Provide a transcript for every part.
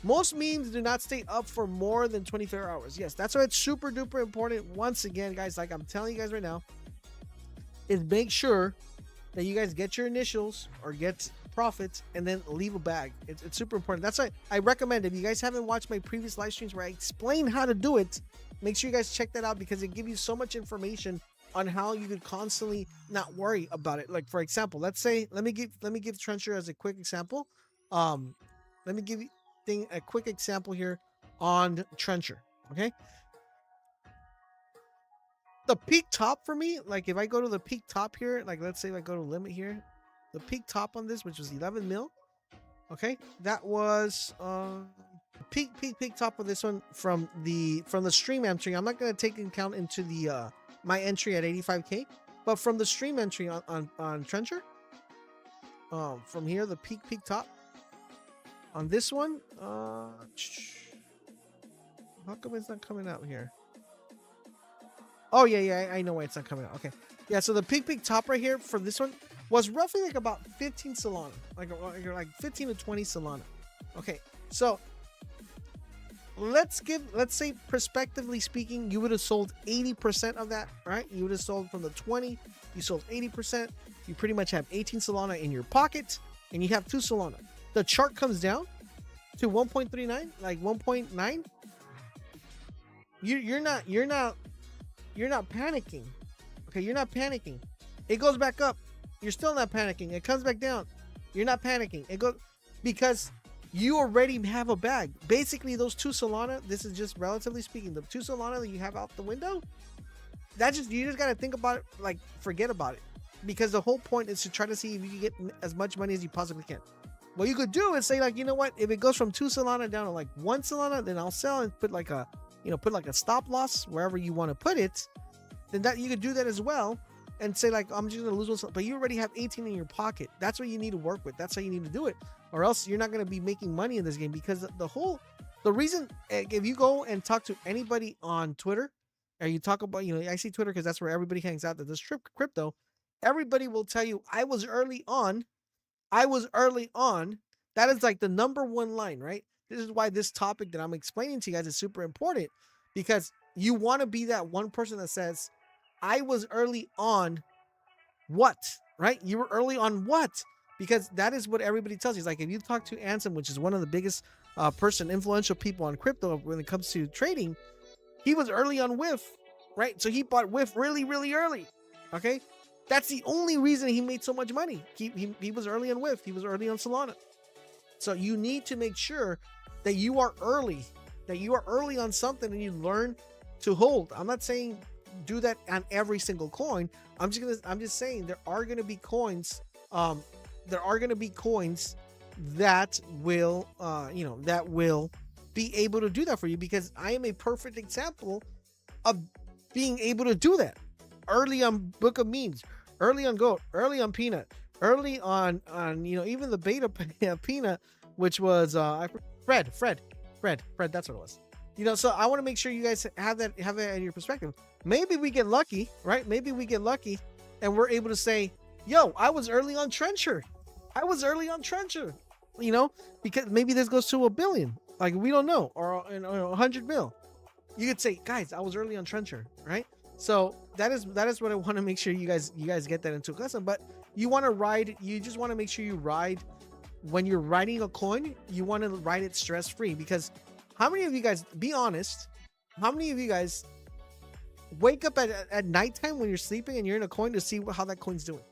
Most memes do not stay up for more than 24 hours. Yes, that's why it's super duper important. Once again, guys, like I'm telling you guys right now, is make sure that you guys get your initials or get profits and then leave a bag. It's super important. That's why I recommend, if you guys haven't watched my previous live streams where I explain how to do it, make sure you guys check that out, because it gives you so much information on how you could constantly not worry about it. Like, for example, let's say, let me give Trencher as a quick example. Let me give you a quick example here on Trencher. Okay, the peak top for me, like if I go to the peak top here, like let's say if I go to limit here, the peak top on this, which was 11 mil. Okay, that was peak top of this one from the stream entry. I'm not going to take into account into the my entry at 85k, but from the stream entry on Trencher, from here, the peak top on this one, how come it's not coming out here? Oh yeah, I know why it's not coming out. Okay, yeah, so the peak top right here for this one was roughly like about 15 Solana, like 15 to 20 Solana. Okay, so let's say prospectively speaking, you would have sold 80% of that, right? You would have sold from the 20, you sold 80%. You pretty much have 18 Solana in your pocket, and you have 2 Solana. The chart comes down to 1.39, like 1.9. You're not panicking. Okay, you're not panicking. It goes back up. You're still not panicking. It comes back down. You're not panicking. It goes, because you already have a bag. Basically, those 2 Solana, this is just relatively speaking, the 2 Solana that you have out the window, you just got to think about it, like forget about it. Because the whole point is to try to see if you can get as much money as you possibly can. What you could do is say, like, you know what, if it goes from 2 Solana down to like 1 Solana, then I'll sell and put like a, put like a stop loss wherever you want to put it. Then that you could do that as well, and say like, I'm just gonna lose one, but you already have 18 in your pocket. That's what you need to work with. That's how you need to do it, or else you're not gonna be making money in this game. Because the reason, if you go and talk to anybody on Twitter, or you talk about, I see Twitter because that's where everybody hangs out that does crypto. Everybody will tell you, I was early on. That is like the number one line, right? This is why this topic that I'm explaining to you guys is super important, because you want to be that one person that says, I was early on what, right? You were early on what? Because that is what everybody tells you. It's like, if you talk to Ansem, which is one of the biggest influential people on crypto when it comes to trading, he was early on WIF, right? So he bought WIF really, really early, okay? That's the only reason he made so much money. He was early on WIF. He was early on Solana. So you need to make sure that you are early on something, and you learn to hold. I'm not saying do that on every single coin. I'm just saying there are going to be coins. There are going to be coins that will, that will be able to do that for you, because I am a perfect example of being able to do that early on Book of Memes, early on Goat, early on Peanut, early on even the beta Peanut, which was Fred, that's what it was. So I want to make sure you guys have that in your perspective. Maybe we get lucky, right? Maybe we get lucky and we're able to say, yo, I was early on Trencher. Because maybe this goes to 1 billion. Like, we don't know, or 100 mil. You could say, guys, I was early on Trencher, right? So that is what I want to make sure you guys get that into a lesson. But you want to ride, you just want to make sure you ride, when you're riding a coin, you want to ride it stress-free. Because how many of you guys, be honest, how many of you guys wake up at nighttime when you're sleeping and you're in a coin to see how that coin's doing?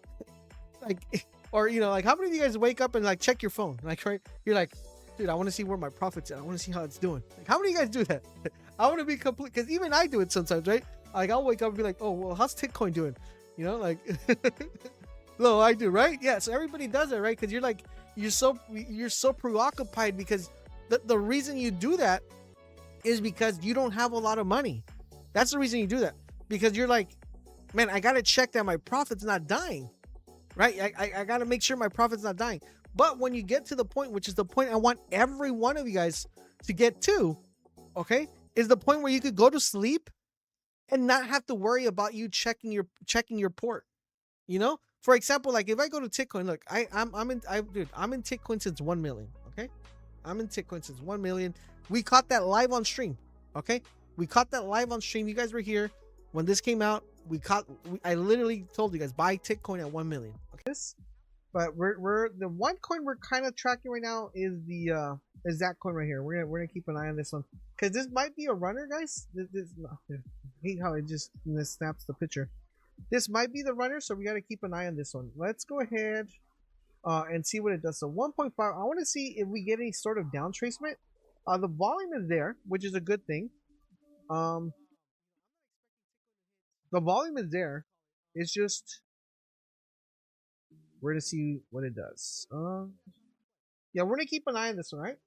Or how many of you guys wake up and like check your phone? Like, right, you're like, dude, I want to see where my profit's at. I want to see how it's doing. Like, how many of you guys do that? I want to be complete, because even I do it sometimes, right? Like, I'll wake up and be like, oh, well, how's Titcoin doing? No, I do, right? Yeah, so everybody does it, right? Because you're so preoccupied, because the reason you do that is because you don't have a lot of money. That's the reason you do that, because you're like, man, I got to check that my profit's not dying, right? I got to make sure my profit's not dying. But when you get to the point, which is the point I want every one of you guys to get to, okay, is the point where you could go to sleep and not have to worry about you checking your port. For example, like if I go to Titcoin, look, I'm in Titcoin since 1 million. Okay, I'm in Titcoin since 1 million. We caught that live on stream. Okay, we caught that live on stream. You guys were here when this came out. I literally told you guys buy Titcoin at 1 million. Okay, but we're the one coin we're kind of tracking right now is that coin right here. We're gonna keep an eye on this one because this might be a runner, guys. I hate how it just snaps the picture. This might be the runner, so we got to keep an eye on this one. Let's go ahead and see what it does. So 1.5. I want to see if we get any sort of down tracement. The volume is there, which is a good thing. The volume is there. It's just we're to see what it does. Yeah, we're gonna keep an eye on this one, right?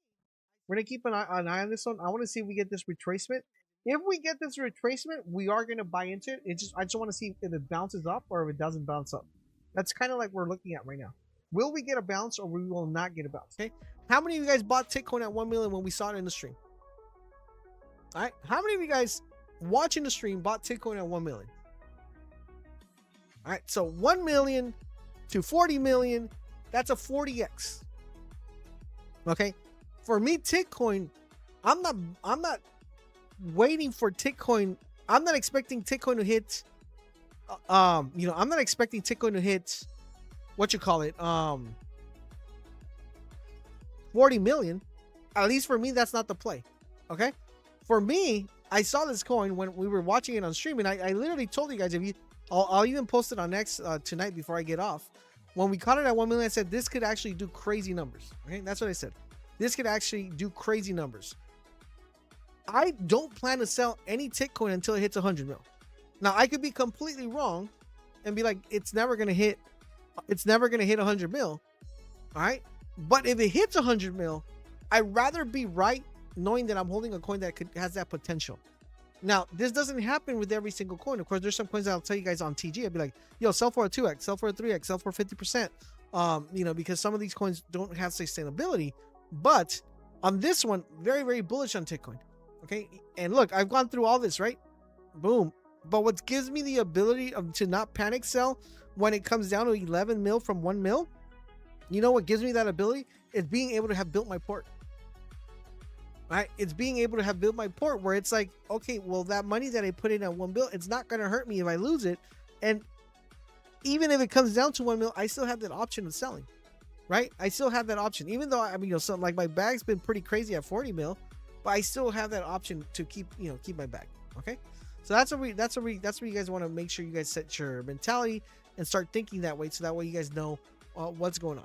We're gonna keep an eye on this one. I want to see if we get this retracement. If we get this retracement, we are gonna buy into it. I just want to see if it bounces up or if it doesn't bounce up. That's kind of like we're looking at right now. Will we get a bounce or we will not get a bounce? Okay. How many of you guys bought Titcoin at 1 million when we saw it in the stream? All right. How many of you guys watching the stream bought Titcoin at 1 million? All right. So 1 million to 40 million, that's a 40x. Okay. For me, Titcoin, I'm not waiting for Titcoin. I'm not expecting Titcoin to hit I'm not expecting Titcoin to hit what you call it 40 million. At least for me, that's not the play. Okay, for me, I saw this coin when we were watching it on stream, and I literally told you guys, if you I'll even post it on X tonight before I get off. When we caught it at 1 million, I said this could actually do crazy numbers. Okay, that's what I said. This could actually do crazy numbers. I don't plan to sell any Titcoin until it hits 100 mil. Now I could be completely wrong and be like, it's never gonna hit 100 mil. All right, but if it hits 100 mil, I'd rather be right knowing that I'm holding a coin that has that potential. Now this doesn't happen with every single coin. Of course, there's some coins that I'll tell you guys on TG. I'd be like, yo, sell for a 2x, sell for a 3x, sell for 50%. Because some of these coins don't have sustainability. But on this one, very, very bullish on Titcoin. Okay, and look, I've gone through all this, right? Boom. But what gives me the ability to not panic sell when it comes down to 11 mil from 1 mil, you know what gives me that ability? Is being able to have built my port. Right? It's being able to have built my port where it's like, okay, well, that money that I put in at 1 mil, it's not going to hurt me if I lose it. And even if it comes down to 1 mil, I still have that option of selling. Right? I still have that option, even though something like my bag's been pretty crazy at 40 mil, but I still have that option to keep my bag. Okay, so that's where you guys want to make sure you guys set your mentality and start thinking that way, so that way you guys know what's going on.